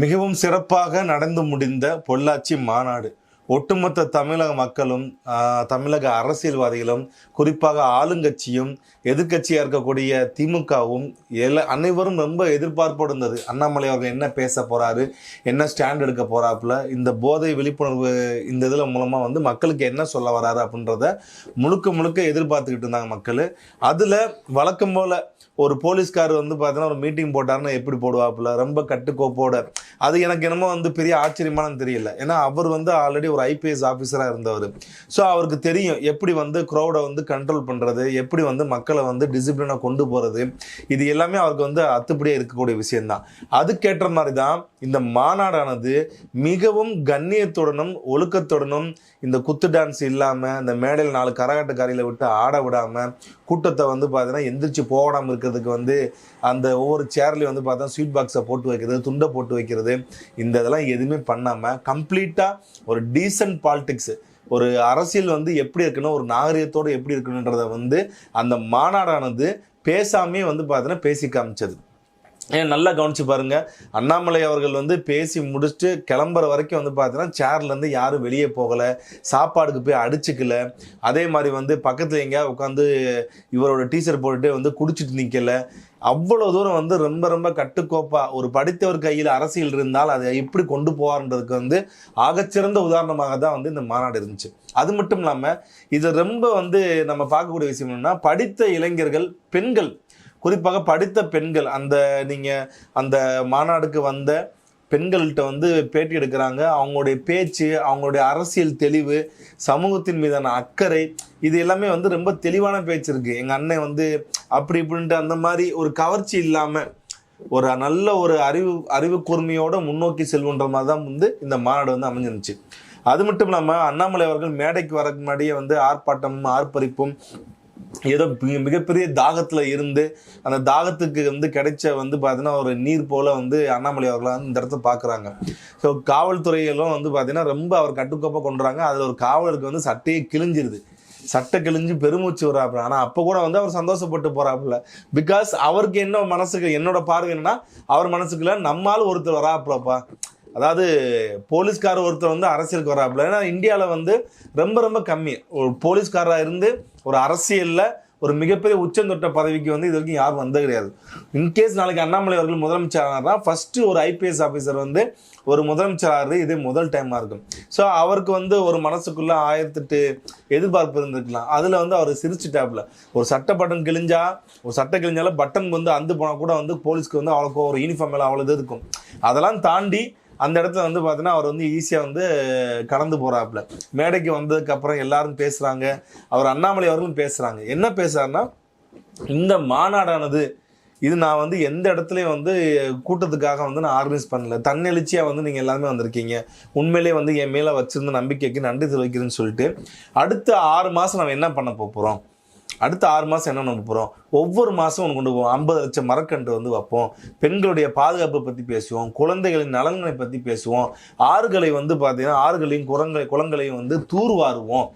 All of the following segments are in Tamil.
மிகவும் சிறப்பாக நடந்து முடிந்த பொள்ளாச்சி மாநாடு ஒட்டுமொத்த தமிழக மக்களும் தமிழக அரசியல்வாதிகளும் குறிப்பாக ஆளுங்கட்சியும் எதிர்கட்சியாக இருக்கக்கூடிய திமுகவும் அனைவரும் ரொம்ப எதிர்பார்ப்போடு இருந்தது. அண்ணாமலை அவர்கள் என்ன பேச போகிறாரு, என்ன ஸ்டாண்ட் எடுக்க போகிறாப்புல, இந்த போதை விழிப்புணர்வு இந்த இதில் மூலமாக மக்களுக்கு என்ன சொல்ல வராரு அப்படின்றத முழுக்க எதிர்பார்த்துக்கிட்டு இருந்தாங்க மக்கள். அதில் வழக்கம் போல் ஒரு போலீஸ்கார் பார்த்தீங்கன்னா ஒரு மீட்டிங் போட்டாருன்னா எப்படி போடுவாப்புல, ரொம்ப கட்டுக்கோப்போட. அது எனக்கு என்னமோ பெரிய ஆச்சரியமானு தெரியல. ஏன்னா அவர் ஆல்ரெடி ஒரு ஐபிஎஸ் ஆஃபீஸராக இருந்தவர். ஸோ அவருக்கு தெரியும் எப்படி க்ரௌடை கண்ட்ரோல் பண்ணுறது, எப்படி மக்களை டிசிப்ளினாக கொண்டு போகிறது. இது எல்லாமே அவருக்கு அத்துப்படியாக இருக்கக்கூடிய விஷயம்தான். அதுக்கேற்ற மாதிரி தான் இந்த மாநாடானது மிகவும் கண்ணியத்துடனும் ஒழுக்கத்துடனும், இந்த குத்து டான்ஸ் இல்லாமல், இந்த மேடையில் 4 கரகாட்டக்காரியில் விட்டு ஆட விடாமல், கூட்டத்தை பார்த்தீங்கன்னா எந்திரிச்சு போகாமல் இருக்கிறதுக்கு அந்த ஒவ்வொரு சேர்லையும் பார்த்தா ஸ்வீட் பாக்ஸை போட்டு வைக்கிறது, துண்டை போட்டு வைக்கிறது, இந்த இதெல்லாம் எதுவுமே பண்ணாமல் கம்ப்ளீட்டாக ஒரு டீசன்ட் பாலிடிக்ஸ், ஒரு அரசியல் எப்படி இருக்கணும், ஒரு நாகரிகத்தோடு எப்படி இருக்கணுன்றதை அந்த மாநாடானது பேசாமே பார்த்தீங்கன்னா பேசி காமிச்சது. ஏன் நல்லா கவனிச்சு பாருங்க, அண்ணாமலை அவர்கள் பேசி முடிச்சுட்டு கிளம்புற வரைக்கும் பார்த்தீங்கன்னா சேர்லேருந்து யாரும் வெளியே போகலை, சாப்பாடுக்கு போய் அடிச்சுக்கல. அதே மாதிரி பக்கத்தில் எங்கேயாவது உட்காந்து இவரோட டீஷர்ட் போட்டுட்டு குடிச்சிட்டு நிற்கலை. அவ்வளோ தூரம் ரொம்ப கட்டுக்கோப்பாக ஒரு படித்தவர் கையில் அரசியல் இருந்தால் அதை எப்படி கொண்டு போவார்ன்றதுக்கு ஆகச்சிறந்த உதாரணமாக தான் இந்த மாநாடு இருந்துச்சு. அது மட்டும் இல்லாமல் இது ரொம்ப நம்ம பார்க்கக்கூடிய விஷயம் என்னன்னா, படித்த இளைஞர்கள், பெண்கள், குறிப்பாக படித்த பெண்கள், நீங்கள் அந்த மாநாடுக்கு வந்த பெண்கள்கிட்ட பேட்டி எடுக்கிறாங்க. அவங்களுடைய பேச்சு, அவங்களுடைய அரசியல் தெளிவு, சமூகத்தின் மீதான அக்கறை, இது எல்லாமே ரொம்ப தெளிவான பேச்சு இருக்குது. எங்கள் அண்ணன் அப்படி இப்படின்ட்டு அந்த மாதிரி ஒரு கவர்ச்சி இல்லாமல் ஒரு நல்ல ஒரு அறிவு கூர்மையோட முன்னோக்கி செல்வன்ற மாதிரி தான் இந்த மாநாடு அமைஞ்சிருந்துச்சு. அது மட்டும் இல்லாமல் அண்ணாமலை அவர்கள் மேடைக்கு வரக்கு முன்னாடியே ஆர்ப்பாட்டமும் ஆர்ப்பரிப்பும், ஏதோ மிகப்பெரிய தாகத்தில் இருந்து அந்த தாகத்துக்கு கிடைச்ச பார்த்தீங்கன்னா ஒரு நீர் போல் அண்ணாமலை அவர்களை இந்த இடத்த பார்க்குறாங்க. ஸோ காவல்துறைகளும் பார்த்தீங்கன்னா ரொம்ப அவர் கட்டுக்கோப்பாக கொண்டுறாங்க. அதில் ஒரு காவலருக்கு சட்டையே கிழிஞ்சிருது, சட்டை கிழிஞ்சு பெருமூச்சு வராப்புல. ஆனால் அப்போ கூட அவர் சந்தோஷப்பட்டு போகிறாப்புல. பிகாஸ் அவருக்கு என்ன மனசுக்கு, என்னோட பார்வை என்னன்னா, அவர் மனசுக்குள்ள நம்மால் ஒருத்தர் வராப்புலப்பா, அதாவது போலீஸ்காரர் ஒருத்தர் அரசியலுக்கு வராப்புல. ஏன்னா இந்தியாவில் ரொம்ப கம்மி ஒரு போலீஸ்காரராக இருந்து ஒரு அரசியலில் ஒரு மிகப்பெரிய உச்சந்தொட்ட பதவிக்கு இது வரைக்கும் யாரும் வந்தது கிடையாது. இன்கேஸ் நாளைக்கு அண்ணாமலை அவர்கள் முதலமைச்சராக ஃபஸ்ட்டு ஒரு ஐபிஎஸ் ஆஃபீஸர் ஒரு முதலமைச்சராக இது முதல் டைமாக இருக்கும். ஸோ அவருக்கு ஒரு மனசுக்குள்ளே 1008 எதிர்பார்ப்பு இருந்திருக்கலாம். அதில் அவர் சிரிச்சுட்டாப்புல. ஒரு சட்டை பட்டன் கிழிஞ்சா, ஒரு சட்டை கிழிஞ்சாலும் பட்டன் அந்து போனால் கூட போலீஸ்க்கு அவ்வளோக்கோ ஒரு யூனிஃபார்ம் மேலே அவ்வளோ இது இருக்கும். அதெல்லாம் தாண்டி அந்த இடத்துல பார்த்தீங்கன்னா அவர் ஈஸியாக கடந்து போகிறாப்புல. மேடைக்கு வந்ததுக்கப்புறம் எல்லாரும் பேசுகிறாங்க, அவர் அண்ணாமலை அவர்களும் பேசுகிறாங்க. என்ன பேசுகிறாருன்னா, இந்த மாநாடானது இது நான் எந்த இடத்துலையும் கூட்டத்துக்காக நான் ஆர்கனைஸ் பண்ணல, தன்னெழுச்சியாக நீங்கள் எல்லாருமே வந்திருக்கீங்க, உண்மையிலே என் மேலே வச்சிருந்த நம்பிக்கைக்கு நன்றி தெரிவிக்கிறேன்னு சொல்லிட்டு, அடுத்த 6 மாதம் நம்ம என்ன பண்ண போகிறோம், அடுத்த 6 மாதம் என்ன பண்ண போகிறோம், ஒவ்வொரு மாதம் ஒன்று கொண்டு போவோம், 50 லட்சம் மரக்கன்று வைப்போம், பெண்களுடைய பாதுகாப்பை பற்றி பேசுவோம், குழந்தைகளின் நலன்களை பற்றி பேசுவோம், ஆறுகளை பார்த்தீங்கன்னா ஆறுகளையும் குளங்களையும் தூர்வாருவோம்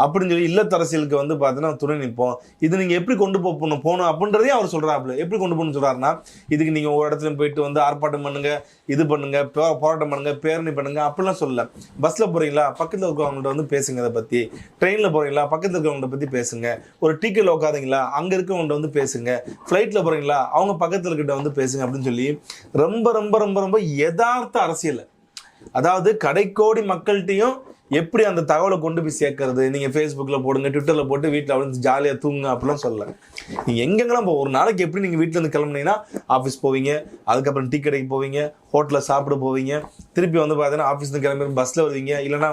அப்படின்னு சொல்லி இல்லத்தரசியலுக்கு பார்த்தீங்கன்னா துணை நிற்போம். இது நீங்கள் எப்படி கொண்டு போகணும் அப்படின்றதையும் அவர் சொல்கிறாப்புல. எப்படி கொண்டு போகணும்னு சொல்கிறாருன்னா, இதுக்கு நீங்கள் ஒரு இடத்துல போயிட்டு ஆர்ப்பாட்டம் பண்ணுங்கள், இது பண்ணுங்கள், போராட்டம் பண்ணுங்கள், பேரணி பண்ணுங்கள் அப்படிலாம் சொல்லலை. பஸ்ஸில் போகிறீங்களா, பக்கத்தில் இருக்கிறவங்கள்ட்ட பேசுங்க, அதை பற்றி. ட்ரெயினில் போகிறீங்களா, பக்கத்தில் இருக்கிறவங்கள்ட்ட பற்றி பேசுங்க. ஒரு டிக்கெட்டில் உட்காருங்களா, அங்கே இருக்கவங்கள்ட்ட பேசுங்க. ஃப்ளைட்டில் போகிறீங்களா, அவங்க பக்கத்தில் இருக்கிட்ட பேசுங்க அப்படின்னு சொல்லி ரொம்ப ரொம்ப ரொம்ப ரொம்ப யதார்த்த அரசியல். அதாவது கடைக்கோடி மக்கள்கிட்டையும் எப்படி அந்த தகவலை கொண்டு போய் சேர்க்கறது, நீங்கள் ஃபேஸ்புக்கில் போடுங்க, ட்விட்டரில் போட்டு வீட்டில் ஜாலியாக தூங்க அப்படிலாம் சொல்லலை. நீங்கள் எங்கெங்கெல்லாம் ஒரு நாளைக்கு எப்படி நீங்கள் வீட்டிலேருந்து கிளம்புனீங்கன்னா ஆஃபீஸ் போவீங்க, அதுக்கப்புறம் டீ கடைக்கு போவீங்க, ஹோட்டலில் சாப்பிட போவீங்க, திருப்பி பார்த்தீங்கன்னா ஆஃபீஸ்லேருந்து கிளம்பி பஸ்ஸில் வருவீங்க, இல்லைனா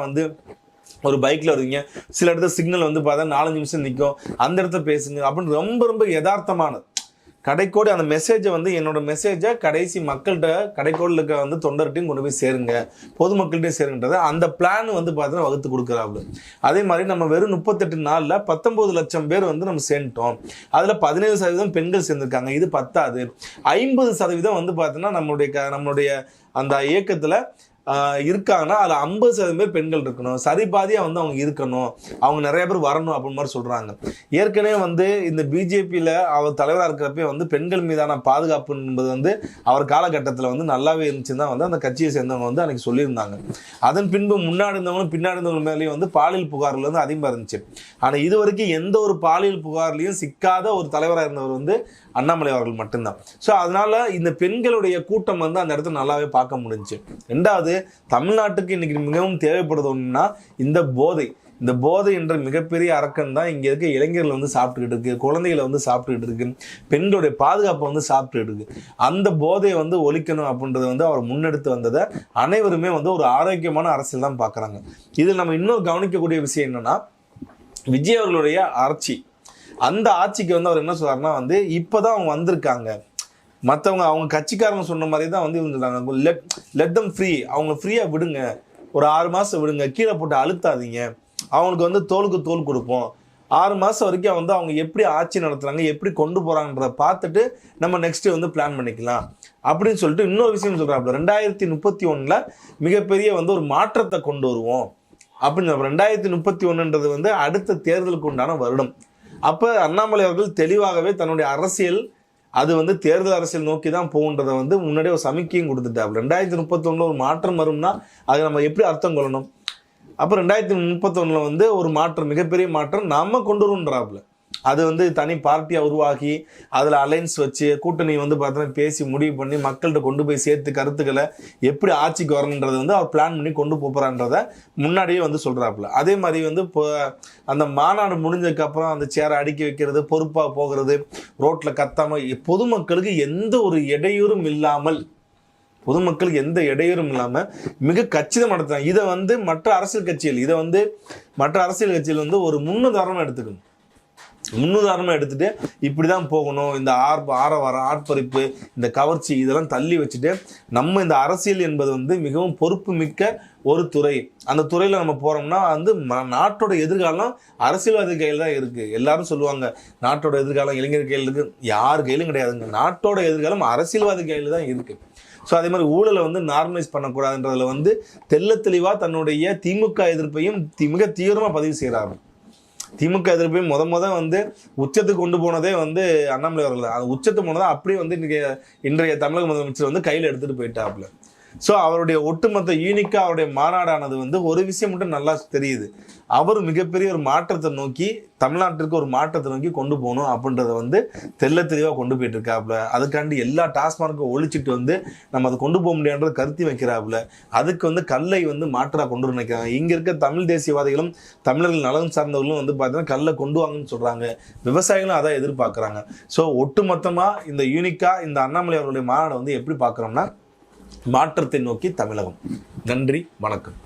ஒரு பைக்கில் வருவீங்க. சில இடத்துல சிக்னல் பார்த்தா 4-5 நிமிஷம் நிற்கும், அந்த இடத்துல பேசுங்க அப்படின்னு ரொம்ப ரொம்ப யதார்த்தமானது. கடைக்கோடி அந்த மெசேஜை என்னோட மெசேஜை கடைசி மக்கள்கிட்ட, கடைக்கோடில் இருக்க தொண்டர்கிட்டையும் கொண்டு போய் சேருங்க, பொதுமக்கள்கிட்டையும் சேருங்கன்றதை அந்த பிளான் பார்த்தீங்கன்னா வகுத்து கொடுக்குறாப்புல. அதே மாதிரி நம்ம வெறும் 38 நாளில் 19 லட்சம் பேர் நம்ம சேர்ந்துட்டோம். அதில் 17% பெண்கள் சேர்ந்துருக்காங்க. இது பத்தாது, 50% பார்த்தீங்கன்னா நம்மளுடைய அந்த இயக்கத்தில் இருக்காங்கன்னா அதில் 50% பேர் பெண்கள் இருக்கணும், சரிபாதியாக வந்து அவங்க இருக்கணும், அவங்க நிறைய பேர் வரணும் அப்படின்னு மாதிரி சொல்கிறாங்க. ஏற்கனவே வந்து இந்த பிஜேபியில் அவர் தலைவராக இருக்கிறப்பே வந்து பெண்கள் மீதான பாதுகாப்பு என்பது வந்து அவர் காலகட்டத்தில் வந்து நல்லாவே இருந்துச்சுன்னு தான் வந்து அந்த கட்சியை சேர்ந்தவங்க வந்து அன்றைக்கி சொல்லியிருந்தாங்க. அதன் பின்பு முன்னாடி இருந்தவங்களும் பின்னாடி இருந்தவங்க மேலேயும் வந்து பாலியல் புகார்கள் வந்து அதிகமாக இருந்துச்சு. ஆனால் இது வரைக்கும் எந்த ஒரு பாலியல் புகார்லையும் சிக்காத ஒரு தலைவராக இருந்தவர் வந்து அண்ணாமலை அவர்கள் மட்டும்தான். ஸோ அதனால இந்த பெண்களுடைய கூட்டம் வந்து அந்த இடத்துல நல்லாவே பார்க்க முடிஞ்சுச்சு. ரெண்டாவது, தமிழ்நாட்டுக்கு இன்னைக்கு மிகவும் தேவைப்படுது ஒன்றுனா இந்த போதை என்ற மிகப்பெரிய அரக்கன் தான் இங்கே இருக்க இளைஞர்கள் வந்து சாப்பிட்டுக்கிட்டு இருக்கு, குழந்தைகளை வந்து சாப்பிட்டுக்கிட்டு இருக்கு, பெண்களுடைய பாதுகாப்பை வந்து சாப்பிட்டுக்கிட்டு இருக்கு. அந்த போதையை வந்து ஒழிக்கணும் அப்படின்றத வந்து அவர் முன்னெடுத்து வந்ததை அனைவருமே வந்து ஒரு ஆரோக்கியமான அரசியல் தான் பார்க்குறாங்க. இதில் நம்ம இன்னொரு கவனிக்கக்கூடிய விஷயம் என்னன்னா, விஜய் அவர்களுடைய ஆட்சி, அந்த ஆட்சிக்கு வந்து அவர் என்ன சொல்றாருன்னா வந்து இப்போதான் அவங்க வந்திருக்காங்க, மற்றவங்க அவங்க கட்சிக்காரங்க சொன்ன மாதிரி தான் வந்து இருந்திருக்காங்க, லெட் தம் ஃப்ரீ, அவங்க ஃப்ரீயாக விடுங்க, ஒரு 6 மாதம் விடுங்க, கீழே போட்டு அழுத்தாதீங்க, அவங்களுக்கு வந்து தோலுக்கு தோல் கொடுப்போம், 6 மாதம் வரைக்கும் வந்து அவங்க எப்படி ஆட்சி நடத்துகிறாங்க, எப்படி கொண்டு போகிறாங்கன்றத பார்த்துட்டு நம்ம நெக்ஸ்ட் வந்து பிளான் பண்ணிக்கலாம் அப்படின்னு சொல்லிட்டு இன்னொரு விஷயம் சொல்கிறாப்புல. 2031 மிகப்பெரிய வந்து ஒரு மாற்றத்தை கொண்டு வருவோம் அப்படின்னு. 2031 வந்து அடுத்த தேர்தலுக்கு உண்டான வருடம். அப்போ அண்ணாமலை அவர்கள் தெளிவாகவே தன்னுடைய அரசியல் அது வந்து தேர்தல் அரசியல் நோக்கி தான் போகுன்றதை வந்து முன்னாடியே ஒரு சமிக்கையும் கொடுத்துட்டாப்புல. 2031 ஒரு மாற்றம் வரும்னா அது நம்ம எப்படி அர்த்தம் கொள்ளணும்? அப்போ 2031 வந்து ஒரு மாற்றம், மிகப்பெரிய மாற்றம் நாம கொண்டு வரும்ன்றாப்புல. அது வந்து தனி பார்ட்டியாக உருவாகி அதில் அலைன்ஸ் வச்சு கூட்டணி வந்து பார்த்தோன்னா பேசி முடிவு பண்ணி மக்கள்கிட்ட கொண்டு போய் சேர்த்து கருத்துக்களை எப்படி ஆட்சிக்கு வரணுன்றதை வந்து அவர் பிளான் பண்ணி கொண்டு போகிறான்றதை முன்னாடியே வந்து சொல்கிறாப்புல. அதே மாதிரி வந்து இப்போ அந்த மாநாடு முடிஞ்சதுக்கப்புறம் அந்த சேரை அடுக்கி வைக்கிறது, பொறுப்பாக போகிறது, ரோட்டில் கத்தாமல், பொதுமக்களுக்கு எந்த ஒரு இடையூறும் இல்லாமல் மிக கச்சிதம் நடத்துறாங்க. இதை வந்து மற்ற அரசியல் கட்சிகள் வந்து ஒரு முன்னுதாரணமாக எடுத்துக்கணும். எடுத்துட்டு இப்படிதான் போகணும், இந்த ஆர்ப்பரிப்பு, இந்த கவர்ச்சி இதெல்லாம் தள்ளி வச்சுட்டு நம்ம இந்த அரசியல் என்பது வந்து மிகவும் பொறுப்பு மிக்க ஒரு துறை. அந்த துறையில நம்ம போறோம்னா வந்து நாட்டோட எதிர்காலம் அரசியல்வாதி கையில் தான் இருக்கு. எல்லாரும் சொல்லுவாங்க நாட்டோட எதிர்காலம் இளைஞர் கையில் இருக்கு. யார் கையிலும் கிடையாதுங்க. நாட்டோட எதிர்காலம் அரசியல்வாதி கையில் தான் இருக்கு. ஸோ அதே மாதிரி ஊழலை வந்து நார்மலைஸ் பண்ணக்கூடாதுன்றதுல வந்து தெள்ள தெளிவாக தன்னுடைய திமுக எதிர்ப்பையும் மிக தீவிரமாக பதிவு செய்கிறாங்க. திமுக எதிர்ப்பையும் வந்து உச்சத்துக்கு கொண்டு போனதே வந்து அண்ணாமலை அவர்கள். அது உச்சத்துக்கு போனதை அப்படியே வந்து இன்றைய தமிழக முதலமைச்சர் வந்து கையில் எடுத்துகிட்டு போயிட்டாப்புல. ஸோ அவருடைய ஒட்டுமொத்த யூனிக்காக அவருடைய மாநாடானது வந்து ஒரு விஷயம் மட்டும் நல்லா தெரியுது, அவர் மிகப்பெரிய ஒரு மாற்றத்தை நோக்கி, தமிழ்நாட்டிற்கு ஒரு மாற்றத்தை நோக்கி கொண்டு போகணும் அப்படின்றத வந்து தெள்ள தெளிவாக கொண்டு போயிட்டு இருக்காப்புல. அதுக்காண்டி எல்லா டாஸ்மார்க்கும் ஒழிச்சிட்டு வந்து நம்ம அதை கொண்டு போக முடியாதுன்றத கருத்தி வைக்கிறாப்புல. அதுக்கு வந்து கல்லை வந்து மாற்றாக கொண்டு வந்து நினைக்கிறாங்க. இங்கே இருக்க தமிழ் தேசியவாதிகளும் தமிழர்கள் நலன் சார்ந்தவர்களும் வந்து பார்த்தீங்கன்னா கல்லை கொண்டு வாங்கன்னு சொல்கிறாங்க. விவசாயிகளும் அதான் எதிர்பார்க்குறாங்க. ஸோ ஒட்டுமொத்தமாக இந்த யூனிக்காக இந்த அண்ணாமலை அவர்களுடைய மாநாடை வந்து எப்படி பார்க்குறோம்னா மாற்றத்தை நோக்கி தமிழகம். நன்றி, வணக்கம்.